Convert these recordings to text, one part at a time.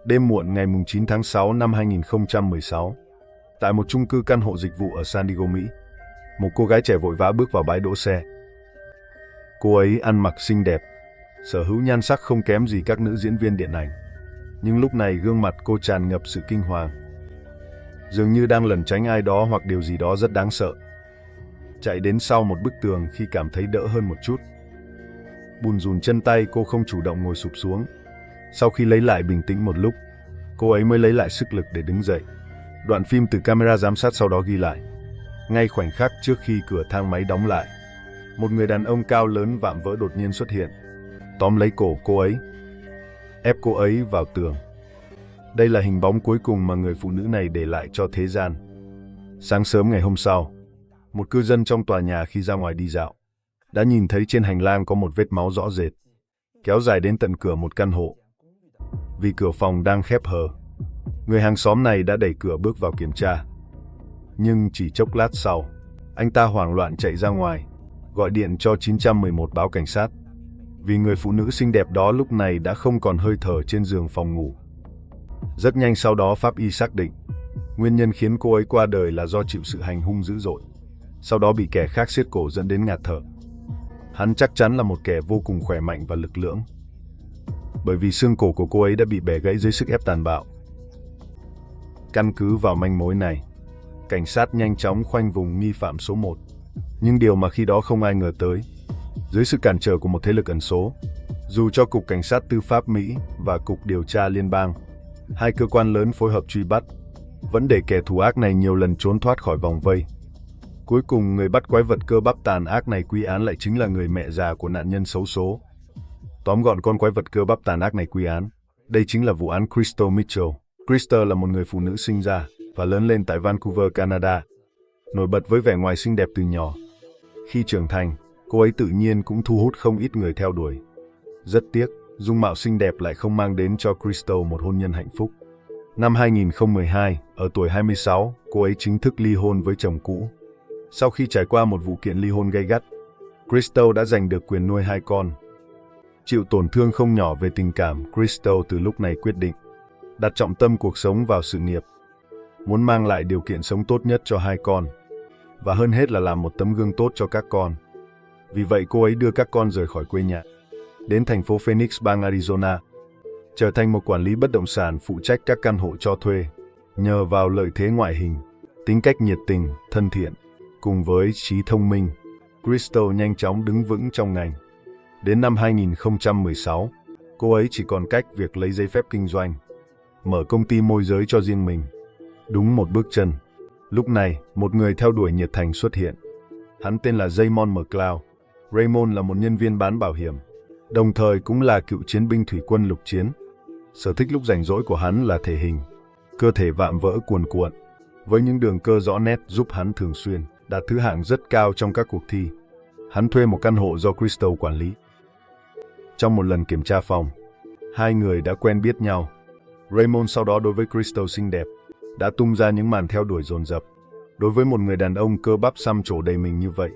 Đêm muộn ngày 9 tháng 6 năm 2016, tại một chung cư căn hộ dịch vụ ở San Diego, Mỹ, một cô gái trẻ vội vã bước vào bãi đỗ xe. Cô ấy ăn mặc xinh đẹp, sở hữu nhan sắc không kém gì các nữ diễn viên điện ảnh. Nhưng lúc này gương mặt cô tràn ngập sự kinh hoàng, dường như đang lẩn tránh ai đó hoặc điều gì đó rất đáng sợ. Chạy đến sau một bức tường khi cảm thấy đỡ hơn một chút. Bùn rùn chân tay, cô không chủ động ngồi sụp xuống. Sau khi lấy lại bình tĩnh một lúc, cô ấy mới lấy lại sức lực để đứng dậy. Đoạn phim từ camera giám sát sau đó ghi lại, ngay khoảnh khắc trước khi cửa thang máy đóng lại, một người đàn ông cao lớn vạm vỡ đột nhiên xuất hiện, tóm lấy cổ cô ấy, ép cô ấy vào tường. Đây là hình bóng cuối cùng mà người phụ nữ này để lại cho thế gian. Sáng sớm ngày hôm sau, một cư dân trong tòa nhà khi ra ngoài đi dạo đã nhìn thấy trên hành lang có một vết máu rõ rệt, kéo dài đến tận cửa một căn hộ. Vì cửa phòng đang khép hờ, người hàng xóm này đã đẩy cửa bước vào kiểm tra. Nhưng chỉ chốc lát sau, anh ta hoảng loạn chạy ra ngoài, gọi điện cho 911 báo cảnh sát. Vì người phụ nữ xinh đẹp đó lúc này đã không còn hơi thở trên giường phòng ngủ. Rất nhanh sau đó pháp y xác định, nguyên nhân khiến cô ấy qua đời là do chịu sự hành hung dữ dội, sau đó bị kẻ khác siết cổ dẫn đến ngạt thở. Hắn chắc chắn là một kẻ vô cùng khỏe mạnh và lực lưỡng, bởi vì xương cổ của cô ấy đã bị bẻ gãy dưới sức ép tàn bạo. Căn cứ vào manh mối này, cảnh sát nhanh chóng khoanh vùng nghi phạm số 1. Nhưng điều mà khi đó không ai ngờ tới, dưới sự cản trở của một thế lực ẩn số, dù cho Cục Cảnh sát Tư pháp Mỹ và Cục Điều tra Liên bang, hai cơ quan lớn phối hợp truy bắt, vẫn để kẻ thù ác này nhiều lần trốn thoát khỏi vòng vây. Cuối cùng người bắt quái vật cơ bắp tàn ác này quy án lại chính là người mẹ già của nạn nhân xấu số. Tóm gọn con quái vật cơ bắp tàn ác này quy án, đây chính là vụ án Crystal Mitchell. Crystal là một người phụ nữ sinh ra và lớn lên tại Vancouver, Canada, nổi bật với vẻ ngoài xinh đẹp từ nhỏ. Khi trưởng thành, cô ấy tự nhiên cũng thu hút không ít người theo đuổi. Rất tiếc, dung mạo xinh đẹp lại không mang đến cho Crystal một hôn nhân hạnh phúc. Năm 2012, ở tuổi 26, cô ấy chính thức ly hôn với chồng cũ. Sau khi trải qua một vụ kiện ly hôn gay gắt, Crystal đã giành được quyền nuôi 2 con. Chịu tổn thương không nhỏ về tình cảm, Crystal từ lúc này quyết định đặt trọng tâm cuộc sống vào sự nghiệp, muốn mang lại điều kiện sống tốt nhất cho 2 con, và hơn hết là làm một tấm gương tốt cho các con. Vì vậy cô ấy đưa các con rời khỏi quê nhà, đến thành phố Phoenix, bang Arizona, trở thành một quản lý bất động sản phụ trách các căn hộ cho thuê. Nhờ vào lợi thế ngoại hình, tính cách nhiệt tình, thân thiện, cùng với trí thông minh, Crystal nhanh chóng đứng vững trong ngành. Đến năm 2016, cô ấy chỉ còn cách việc lấy giấy phép kinh doanh, mở công ty môi giới cho riêng mình. Đúng một bước chân, lúc này một người theo đuổi nhiệt thành xuất hiện. Hắn tên là Raymond McLeod. Raymond là một nhân viên bán bảo hiểm, đồng thời cũng là cựu chiến binh thủy quân lục chiến. Sở thích lúc rảnh rỗi của hắn là thể hình, cơ thể vạm vỡ cuồn cuộn, với những đường cơ rõ nét giúp hắn thường xuyên đạt thứ hạng rất cao trong các cuộc thi. Hắn thuê một căn hộ do Crystal quản lý. Trong một lần kiểm tra phòng, hai người đã quen biết nhau. Raymond sau đó đối với Crystal xinh đẹp đã tung ra những màn theo đuổi dồn dập. Đối với một người đàn ông cơ bắp xăm trổ đầy mình như vậy,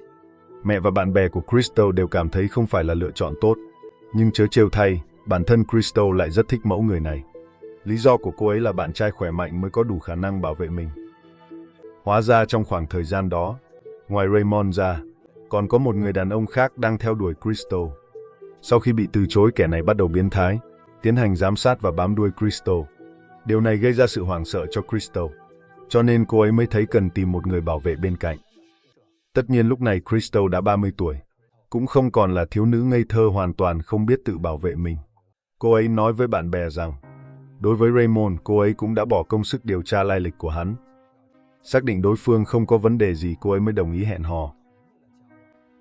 mẹ và bạn bè của Crystal đều cảm thấy không phải là lựa chọn tốt. Nhưng chớ trêu thay, bản thân Crystal lại rất thích mẫu người này. Lý do của cô ấy là bạn trai khỏe mạnh mới có đủ khả năng bảo vệ mình. Hóa ra trong khoảng thời gian đó, ngoài Raymond ra, còn có một người đàn ông khác đang theo đuổi Crystal. Sau khi bị từ chối, kẻ này bắt đầu biến thái, tiến hành giám sát và bám đuôi Crystal. Điều này gây ra sự hoảng sợ cho Crystal, cho nên cô ấy mới thấy cần tìm một người bảo vệ bên cạnh. Tất nhiên lúc này Crystal đã 30 tuổi, cũng không còn là thiếu nữ ngây thơ hoàn toàn không biết tự bảo vệ mình. Cô ấy nói với bạn bè rằng, đối với Raymond, cô ấy cũng đã bỏ công sức điều tra lai lịch của hắn. Xác định đối phương không có vấn đề gì, cô ấy mới đồng ý hẹn hò.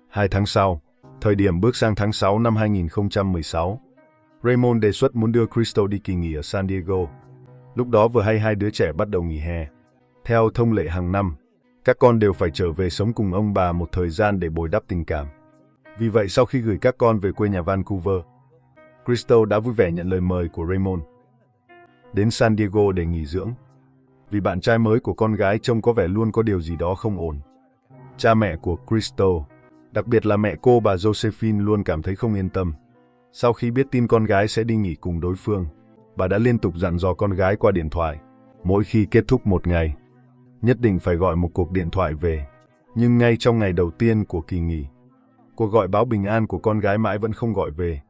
2 tháng sau, thời điểm bước sang tháng 6 năm 2016, Raymond đề xuất muốn đưa Crystal đi kỳ nghỉ ở San Diego. Lúc đó vừa hay hai đứa trẻ bắt đầu nghỉ hè. Theo thông lệ hàng năm, các con đều phải trở về sống cùng ông bà một thời gian để bồi đắp tình cảm. Vì vậy sau khi gửi các con về quê nhà Vancouver, Crystal đã vui vẻ nhận lời mời của Raymond đến San Diego để nghỉ dưỡng. Vì bạn trai mới của con gái trông có vẻ luôn có điều gì đó không ổn. Cha mẹ của Crystal, đặc biệt là mẹ cô bà Josephine, luôn cảm thấy không yên tâm. Sau khi biết tin con gái sẽ đi nghỉ cùng đối phương, bà đã liên tục dặn dò con gái qua điện thoại, mỗi khi kết thúc một ngày, nhất định phải gọi một cuộc điện thoại về. Nhưng ngay trong ngày đầu tiên của kỳ nghỉ, cuộc gọi báo bình an của con gái mãi vẫn không gọi về.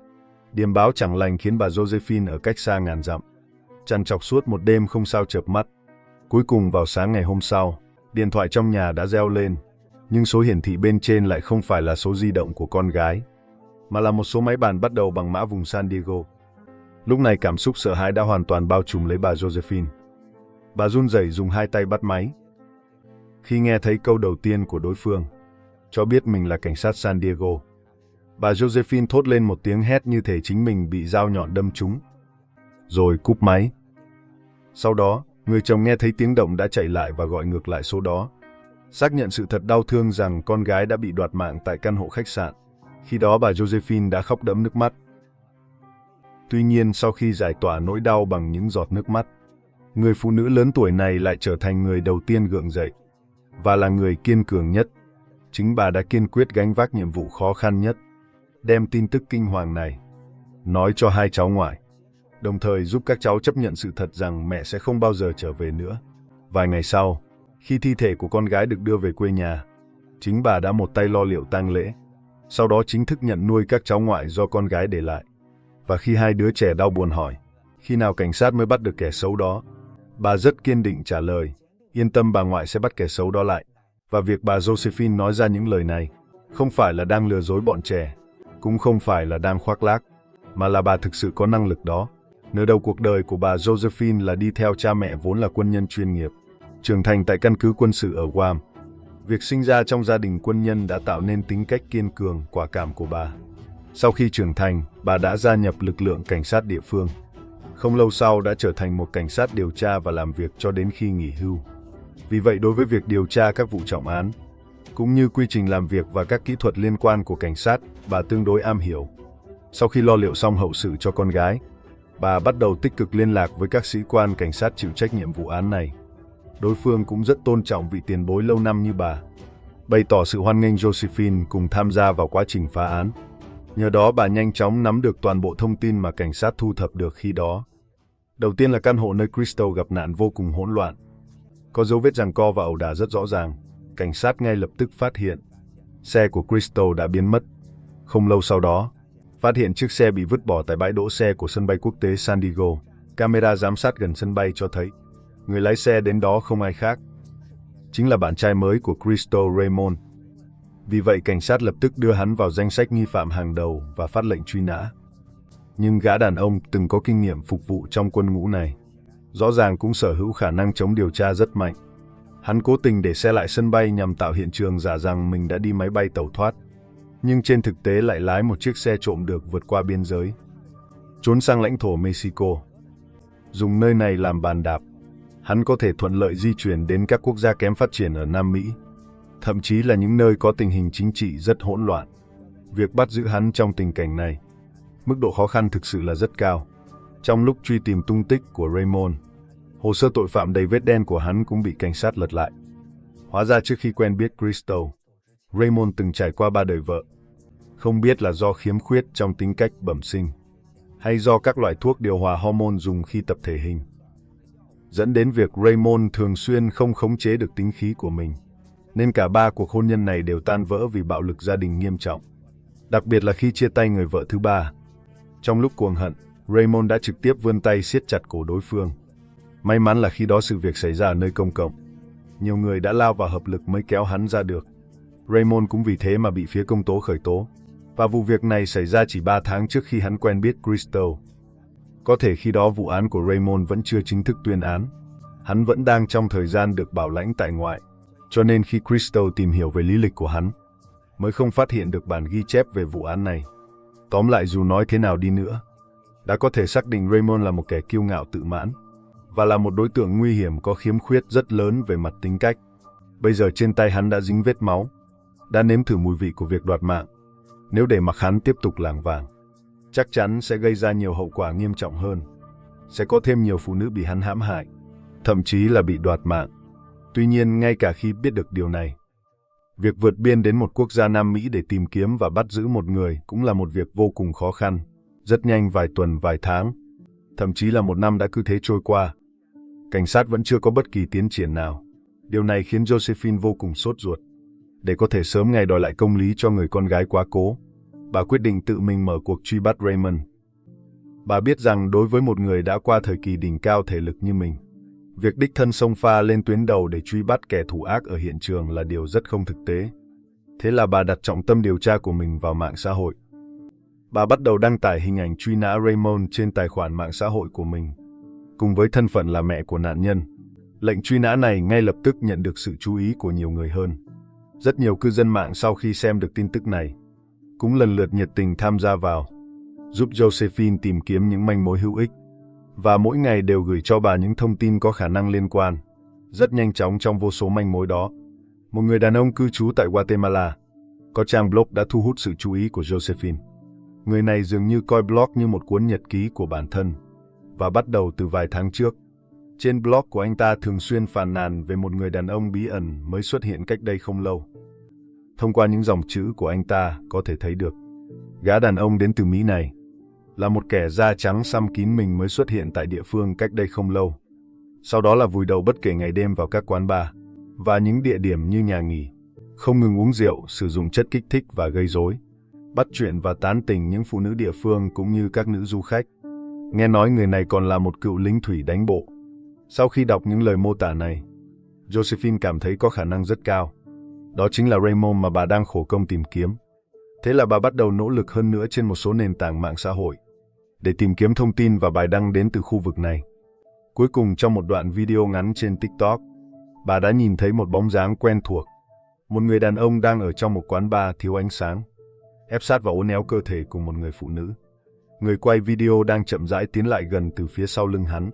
Điềm báo chẳng lành khiến bà Josephine ở cách xa ngàn dặm, trằn trọc suốt một đêm không sao chợp mắt. Cuối cùng vào sáng ngày hôm sau, điện thoại trong nhà đã reo lên, nhưng số hiển thị bên trên lại không phải là số di động của con gái, mà là một số máy bàn bắt đầu bằng mã vùng San Diego. Lúc này cảm xúc sợ hãi đã hoàn toàn bao trùm lấy bà Josephine. Bà run rẩy dùng hai tay bắt máy. Khi nghe thấy câu đầu tiên của đối phương, cho biết mình là cảnh sát San Diego, bà Josephine thốt lên một tiếng hét như thể chính mình bị dao nhọn đâm trúng, rồi cúp máy. Sau đó, người chồng nghe thấy tiếng động đã chạy lại và gọi ngược lại số đó, xác nhận sự thật đau thương rằng con gái đã bị đoạt mạng tại căn hộ khách sạn. Khi đó bà Josephine đã khóc đẫm nước mắt. Tuy nhiên sau khi giải tỏa nỗi đau bằng những giọt nước mắt, người phụ nữ lớn tuổi này lại trở thành người đầu tiên gượng dậy, và là người kiên cường nhất. Chính bà đã kiên quyết gánh vác nhiệm vụ khó khăn nhất, đem tin tức kinh hoàng này nói cho hai cháu ngoại, đồng thời giúp các cháu chấp nhận sự thật rằng mẹ sẽ không bao giờ trở về nữa. Vài ngày sau, khi thi thể của con gái được đưa về quê nhà, chính bà đã một tay lo liệu tang lễ, sau đó chính thức nhận nuôi các cháu ngoại do con gái để lại. Và khi hai đứa trẻ đau buồn hỏi khi nào cảnh sát mới bắt được kẻ xấu đó, bà rất kiên định trả lời, yên tâm, bà ngoại sẽ bắt kẻ xấu đó lại. Và việc bà Josephine nói ra những lời này không phải là đang lừa dối bọn trẻ, cũng không phải là đang khoác lác, mà là bà thực sự có năng lực đó. Nửa đầu cuộc đời của bà Josephine là đi theo cha mẹ vốn là quân nhân chuyên nghiệp, trưởng thành tại căn cứ quân sự ở Guam. Việc sinh ra trong gia đình quân nhân đã tạo nên tính cách kiên cường, quả cảm của bà. Sau khi trưởng thành, bà đã gia nhập lực lượng cảnh sát địa phương. Không lâu sau đã trở thành một cảnh sát điều tra và làm việc cho đến khi nghỉ hưu. Vì vậy đối với việc điều tra các vụ trọng án, cũng như quy trình làm việc và các kỹ thuật liên quan của cảnh sát, bà tương đối am hiểu. Sau khi lo liệu xong hậu sự cho con gái, bà bắt đầu tích cực liên lạc với các sĩ quan cảnh sát chịu trách nhiệm vụ án này. Đối phương cũng rất tôn trọng vị tiền bối lâu năm như bà, bày tỏ sự hoan nghênh Josephine cùng tham gia vào quá trình phá án. Nhờ đó bà nhanh chóng nắm được toàn bộ thông tin mà cảnh sát thu thập được khi đó. Đầu tiên là căn hộ nơi Crystal gặp nạn vô cùng hỗn loạn. Có dấu vết giằng co và ẩu đả rất rõ ràng. Cảnh sát ngay lập tức phát hiện xe của Crystal đã biến mất. Không lâu sau đó, phát hiện chiếc xe bị vứt bỏ tại bãi đỗ xe của sân bay quốc tế San Diego. Camera giám sát gần sân bay cho thấy người lái xe đến đó không ai khác, chính là bạn trai mới của Crystal, Raymond. Vì vậy cảnh sát lập tức đưa hắn vào danh sách nghi phạm hàng đầu và phát lệnh truy nã. Nhưng gã đàn ông từng có kinh nghiệm phục vụ trong quân ngũ này rõ ràng cũng sở hữu khả năng chống điều tra rất mạnh. Hắn cố tình để xe lại sân bay nhằm tạo hiện trường giả rằng mình đã đi máy bay tẩu thoát, nhưng trên thực tế lại lái một chiếc xe trộm được vượt qua biên giới, trốn sang lãnh thổ Mexico. Dùng nơi này làm bàn đạp, hắn có thể thuận lợi di chuyển đến các quốc gia kém phát triển ở Nam Mỹ, thậm chí là những nơi có tình hình chính trị rất hỗn loạn. Việc bắt giữ hắn trong tình cảnh này, mức độ khó khăn thực sự là rất cao. Trong lúc truy tìm tung tích của Raymond, hồ sơ tội phạm đầy vết đen của hắn cũng bị cảnh sát lật lại. Hóa ra trước khi quen biết Crystal, Raymond từng trải qua 3 đời vợ. Không biết là do khiếm khuyết trong tính cách bẩm sinh, hay do các loại thuốc điều hòa hormone dùng khi tập thể hình, dẫn đến việc Raymond thường xuyên không khống chế được tính khí của mình, nên cả 3 cuộc hôn nhân này đều tan vỡ vì bạo lực gia đình nghiêm trọng. Đặc biệt là khi chia tay người vợ thứ 3. Trong lúc cuồng hận, Raymond đã trực tiếp vươn tay siết chặt cổ đối phương. May mắn là khi đó sự việc xảy ra ở nơi công cộng, nhiều người đã lao vào hợp lực mới kéo hắn ra được. Raymond cũng vì thế mà bị phía công tố khởi tố, và vụ việc này xảy ra chỉ 3 tháng trước khi hắn quen biết Crystal. Có thể khi đó vụ án của Raymond vẫn chưa chính thức tuyên án, hắn vẫn đang trong thời gian được bảo lãnh tại ngoại, cho nên khi Crystal tìm hiểu về lý lịch của hắn, mới không phát hiện được bản ghi chép về vụ án này. Tóm lại, dù nói thế nào đi nữa, đã có thể xác định Raymond là một kẻ kiêu ngạo tự mãn, và là một đối tượng nguy hiểm có khiếm khuyết rất lớn về mặt tính cách. Bây giờ trên tay hắn đã dính vết máu, đã nếm thử mùi vị của việc đoạt mạng. Nếu để mặc hắn tiếp tục lảng vảng, chắc chắn sẽ gây ra nhiều hậu quả nghiêm trọng hơn. Sẽ có thêm nhiều phụ nữ bị hắn hãm hại, thậm chí là bị đoạt mạng. Tuy nhiên, ngay cả khi biết được điều này, việc vượt biên đến một quốc gia Nam Mỹ để tìm kiếm và bắt giữ một người cũng là một việc vô cùng khó khăn. Rất nhanh, vài tuần, vài tháng, Thậm chí là một năm đã cứ thế trôi qua. Cảnh sát vẫn chưa có bất kỳ tiến triển nào. Điều này khiến Josephine vô cùng sốt ruột. Để có thể sớm ngày đòi lại công lý cho người con gái quá cố, bà quyết định tự mình mở cuộc truy bắt Raymond. Bà biết rằng đối với một người đã qua thời kỳ đỉnh cao thể lực như mình, việc đích thân xông pha lên tuyến đầu để truy bắt kẻ thủ ác ở hiện trường là điều rất không thực tế. Thế là bà đặt trọng tâm điều tra của mình vào mạng xã hội. Bà bắt đầu đăng tải hình ảnh truy nã Raymond trên tài khoản mạng xã hội của mình, cùng với thân phận là mẹ của nạn nhân. Lệnh truy nã này ngay lập tức nhận được sự chú ý của nhiều người hơn. Rất nhiều cư dân mạng sau khi xem được tin tức này cũng lần lượt nhiệt tình tham gia vào, giúp Josephine tìm kiếm những manh mối hữu ích, và mỗi ngày đều gửi cho bà những thông tin có khả năng liên quan. Rất nhanh chóng trong vô số manh mối đó, một người đàn ông cư trú tại Guatemala có trang blog đã thu hút sự chú ý của Josephine. Người này dường như coi blog như một cuốn nhật ký của bản thân, và bắt đầu từ vài tháng trước. Trên blog của anh ta thường xuyên phàn nàn về một người đàn ông bí ẩn mới xuất hiện cách đây không lâu. Thông qua những dòng chữ của anh ta có thể thấy được, gã đàn ông đến từ Mỹ này là một kẻ da trắng xăm kín mình mới xuất hiện tại địa phương cách đây không lâu. Sau đó là vùi đầu bất kể ngày đêm vào các quán bar và những địa điểm như nhà nghỉ, không ngừng uống rượu, sử dụng chất kích thích và gây rối, bắt chuyện và tán tỉnh những phụ nữ địa phương cũng như các nữ du khách. Nghe nói người này còn là một cựu lính thủy đánh bộ. Sau khi đọc những lời mô tả này, Josephine cảm thấy có khả năng rất cao. Đó chính là Raymond mà bà đang khổ công tìm kiếm. Thế là bà bắt đầu nỗ lực hơn nữa trên một số nền tảng mạng xã hội để tìm kiếm thông tin và bài đăng đến từ khu vực này. Cuối cùng trong một đoạn video ngắn trên TikTok, bà đã nhìn thấy một bóng dáng quen thuộc. Một người đàn ông đang ở trong một quán bar thiếu ánh sáng, ép sát và uốn éo cơ thể cùng một người phụ nữ. Người quay video đang chậm rãi tiến lại gần từ phía sau lưng hắn.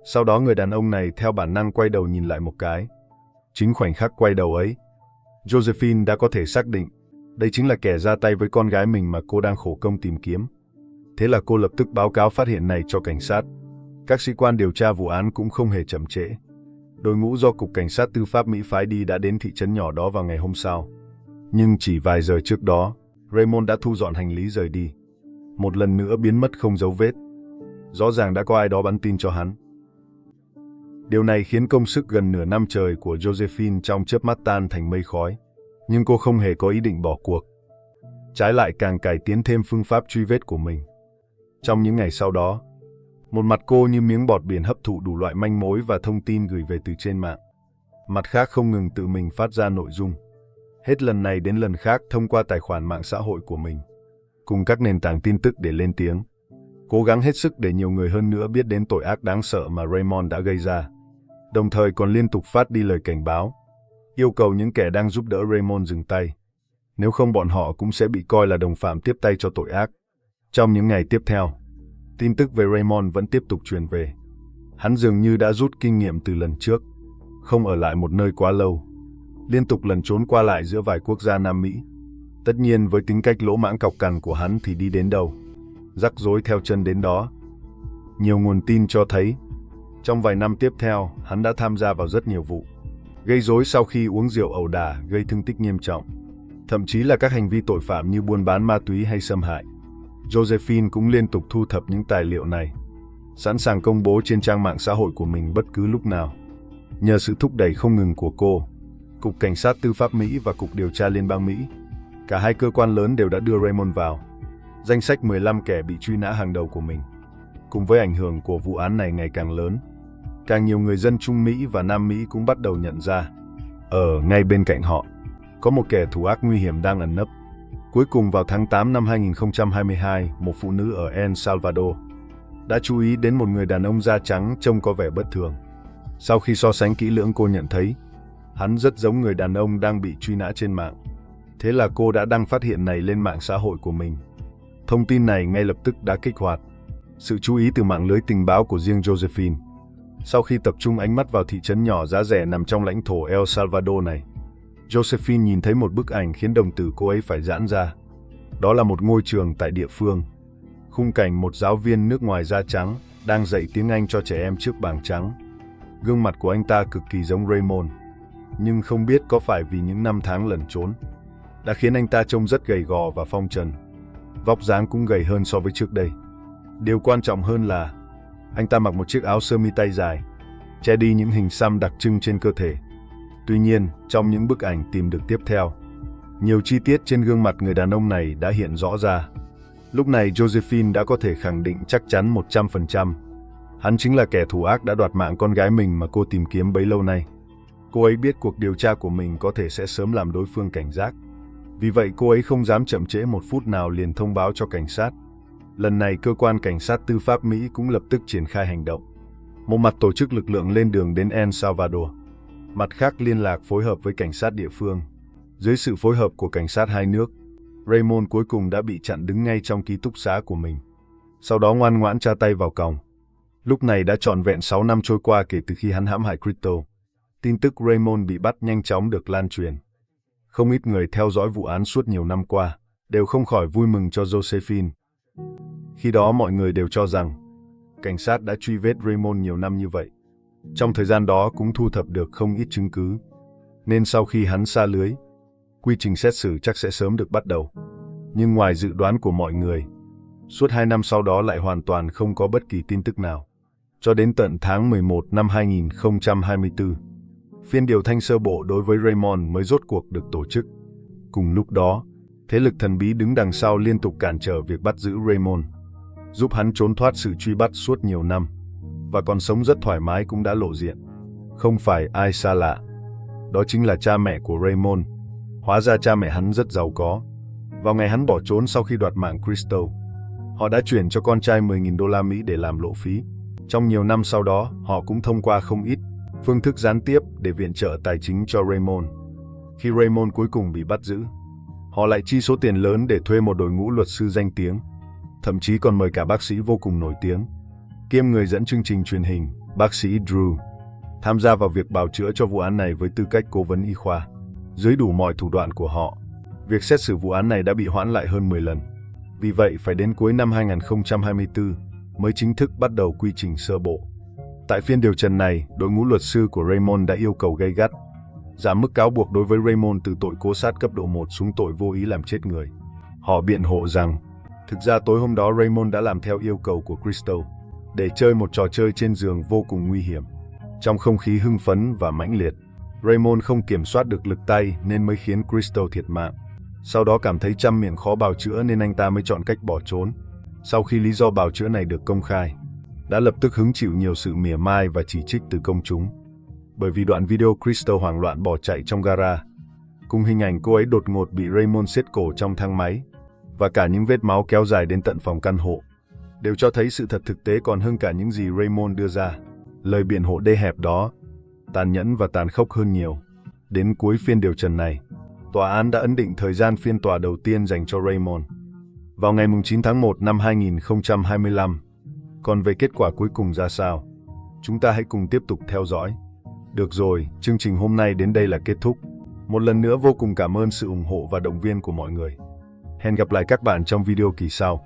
Sau đó người đàn ông này theo bản năng quay đầu nhìn lại một cái. Chính khoảnh khắc quay đầu ấy, Josephine đã có thể xác định đây chính là kẻ ra tay với con gái mình mà cô đang khổ công tìm kiếm. Thế là cô lập tức báo cáo phát hiện này cho cảnh sát. Các sĩ quan điều tra vụ án cũng không hề chậm trễ. Đội ngũ do Cục Cảnh sát Tư pháp Mỹ phái đi đã đến thị trấn nhỏ đó vào ngày hôm sau. Nhưng chỉ vài giờ trước đó, Raymond đã thu dọn hành lý rời đi, một lần nữa biến mất không dấu vết. Rõ ràng đã có ai đó bắn tin cho hắn. Điều này khiến công sức gần nửa năm trời của Josephine trong chớp mắt tan thành mây khói. Nhưng cô không hề có ý định bỏ cuộc. Trái lại càng cải tiến thêm phương pháp truy vết của mình. Trong những ngày sau đó, một mặt cô như miếng bọt biển hấp thụ đủ loại manh mối và thông tin gửi về từ trên mạng. Mặt khác không ngừng tự mình phát ra nội dung, hết lần này đến lần khác thông qua tài khoản mạng xã hội của mình, cùng các nền tảng tin tức để lên tiếng, cố gắng hết sức để nhiều người hơn nữa biết đến tội ác đáng sợ mà Raymond đã gây ra. Đồng thời còn liên tục phát đi lời cảnh báo, yêu cầu những kẻ đang giúp đỡ Raymond dừng tay. Nếu không bọn họ cũng sẽ bị coi là đồng phạm tiếp tay cho tội ác. Trong những ngày tiếp theo, tin tức về Raymond vẫn tiếp tục truyền về. Hắn dường như đã rút kinh nghiệm từ lần trước, không ở lại một nơi quá lâu, liên tục lẩn trốn qua lại giữa vài quốc gia Nam Mỹ. Tất nhiên với tính cách lỗ mãng cọc cằn của hắn thì đi đến đâu, rắc rối theo chân đến đó. Nhiều nguồn tin cho thấy, trong vài năm tiếp theo, hắn đã tham gia vào rất nhiều vụ gây rối sau khi uống rượu ẩu đả gây thương tích nghiêm trọng, thậm chí là các hành vi tội phạm như buôn bán ma túy hay xâm hại. Josephine cũng liên tục thu thập những tài liệu này, sẵn sàng công bố trên trang mạng xã hội của mình bất cứ lúc nào. Nhờ sự thúc đẩy không ngừng của cô, Cục Cảnh sát Tư pháp Mỹ và Cục Điều tra Liên bang Mỹ, cả hai cơ quan lớn đều đã đưa Raymond vào danh sách 15 kẻ bị truy nã hàng đầu của mình. Cùng với ảnh hưởng của vụ án này ngày càng lớn, càng nhiều người dân Trung Mỹ và Nam Mỹ cũng bắt đầu nhận ra, ở ngay bên cạnh họ, có một kẻ thù ác nguy hiểm đang ẩn nấp. Cuối cùng vào tháng 8 năm 2022, một phụ nữ ở El Salvador đã chú ý đến một người đàn ông da trắng trông có vẻ bất thường. Sau khi so sánh kỹ lưỡng, cô nhận thấy hắn rất giống người đàn ông đang bị truy nã trên mạng. Thế là cô đã đăng phát hiện này lên mạng xã hội của mình. Thông tin này ngay lập tức đã kích hoạt sự chú ý từ mạng lưới tình báo của riêng Josephine. Sau khi tập trung ánh mắt vào thị trấn nhỏ giá rẻ nằm trong lãnh thổ El Salvador này, Josephine nhìn thấy một bức ảnh khiến đồng tử cô ấy phải giãn ra. Đó là một ngôi trường tại địa phương. Khung cảnh một giáo viên nước ngoài da trắng đang dạy tiếng Anh cho trẻ em trước bảng trắng. Gương mặt của anh ta cực kỳ giống Raymond, nhưng không biết có phải vì những năm tháng lẩn trốn đã khiến anh ta trông rất gầy gò và phong trần. Vóc dáng cũng gầy hơn so với trước đây. Điều quan trọng hơn là Anh ta mặc một chiếc áo sơ mi tay dài, che đi những hình xăm đặc trưng trên cơ thể. Tuy nhiên, trong những bức ảnh tìm được tiếp theo, nhiều chi tiết trên gương mặt người đàn ông này đã hiện rõ ra. Lúc này Josephine đã có thể khẳng định chắc chắn 100%. Hắn chính là kẻ thù ác đã đoạt mạng con gái mình mà cô tìm kiếm bấy lâu nay. Cô ấy biết cuộc điều tra của mình có thể sẽ sớm làm đối phương cảnh giác. Vì vậy cô ấy không dám chậm trễ một phút nào, liền thông báo cho cảnh sát. Lần này cơ quan cảnh sát tư pháp Mỹ cũng lập tức triển khai hành động. Một mặt tổ chức lực lượng lên đường đến El Salvador, mặt khác liên lạc phối hợp với cảnh sát địa phương. Dưới sự phối hợp của cảnh sát hai nước, Raymond cuối cùng đã bị chặn đứng ngay trong ký túc xá của mình. Sau đó ngoan ngoãn tra tay vào còng. Lúc này đã trọn vẹn 6 năm trôi qua kể từ khi hắn hãm hại Crystal. Tin tức Raymond bị bắt nhanh chóng được lan truyền. Không ít người theo dõi vụ án suốt nhiều năm qua đều không khỏi vui mừng cho Josephine. Khi đó mọi người đều cho rằng cảnh sát đã truy vết Raymond nhiều năm như vậy. Trong thời gian đó cũng thu thập được không ít chứng cứ. Nên sau khi hắn sa lưới, quy trình xét xử chắc sẽ sớm được bắt đầu. Nhưng ngoài dự đoán của mọi người, suốt 2 năm sau đó lại hoàn toàn không có bất kỳ tin tức nào. Cho đến tận tháng 11 năm 2024, phiên điều thanh sơ bộ đối với Raymond mới rốt cuộc được tổ chức. Cùng lúc đó, thế lực thần bí đứng đằng sau liên tục cản trở việc bắt giữ Raymond, giúp hắn trốn thoát sự truy bắt suốt nhiều năm, và còn sống rất thoải mái cũng đã lộ diện. Không phải ai xa lạ, đó chính là cha mẹ của Raymond. Hóa ra cha mẹ hắn rất giàu có. Vào ngày hắn bỏ trốn sau khi đoạt mạng Crystal, họ đã chuyển cho con trai 10.000 đô la Mỹ để làm lộ phí. Trong nhiều năm sau đó, họ cũng thông qua không ít phương thức gián tiếp để viện trợ tài chính cho Raymond. Khi Raymond cuối cùng bị bắt giữ, họ lại chi số tiền lớn để thuê một đội ngũ luật sư danh tiếng, thậm chí còn mời cả bác sĩ vô cùng nổi tiếng, kiêm người dẫn chương trình truyền hình, bác sĩ Drew, tham gia vào việc bào chữa cho vụ án này với tư cách cố vấn y khoa. Dưới đủ mọi thủ đoạn của họ, việc xét xử vụ án này đã bị hoãn lại hơn 10 lần. Vì vậy, phải đến cuối năm 2024 mới chính thức bắt đầu quy trình sơ bộ. Tại phiên điều trần này, đội ngũ luật sư của Raymond đã yêu cầu gay gắt giảm mức cáo buộc đối với Raymond từ tội cố sát cấp độ 1 xuống tội vô ý làm chết người. Họ biện hộ rằng, thực ra tối hôm đó Raymond đã làm theo yêu cầu của Crystal để chơi một trò chơi trên giường vô cùng nguy hiểm. Trong không khí hưng phấn và mãnh liệt, Raymond không kiểm soát được lực tay nên mới khiến Crystal thiệt mạng. Sau đó cảm thấy trăm miệng khó bào chữa nên anh ta mới chọn cách bỏ trốn. Sau khi lý do bào chữa này được công khai, đã lập tức hứng chịu nhiều sự mỉa mai và chỉ trích từ công chúng. Bởi vì đoạn video Crystal hoảng loạn bỏ chạy trong gara, cùng hình ảnh cô ấy đột ngột bị Raymond siết cổ trong thang máy, và cả những vết máu kéo dài đến tận phòng căn hộ, đều cho thấy sự thật thực tế còn hơn cả những gì Raymond đưa ra. Lời biện hộ đê hẹp đó tàn nhẫn và tàn khốc hơn nhiều. Đến cuối phiên điều trần này, tòa án đã ấn định thời gian phiên tòa đầu tiên dành cho Raymond vào ngày 9 tháng 1 năm 2025. Còn về kết quả cuối cùng ra sao, chúng ta hãy cùng tiếp tục theo dõi. Được rồi, chương trình hôm nay đến đây là kết thúc. Một lần nữa vô cùng cảm ơn sự ủng hộ và động viên của mọi người. Hẹn gặp lại các bạn trong video kỳ sau.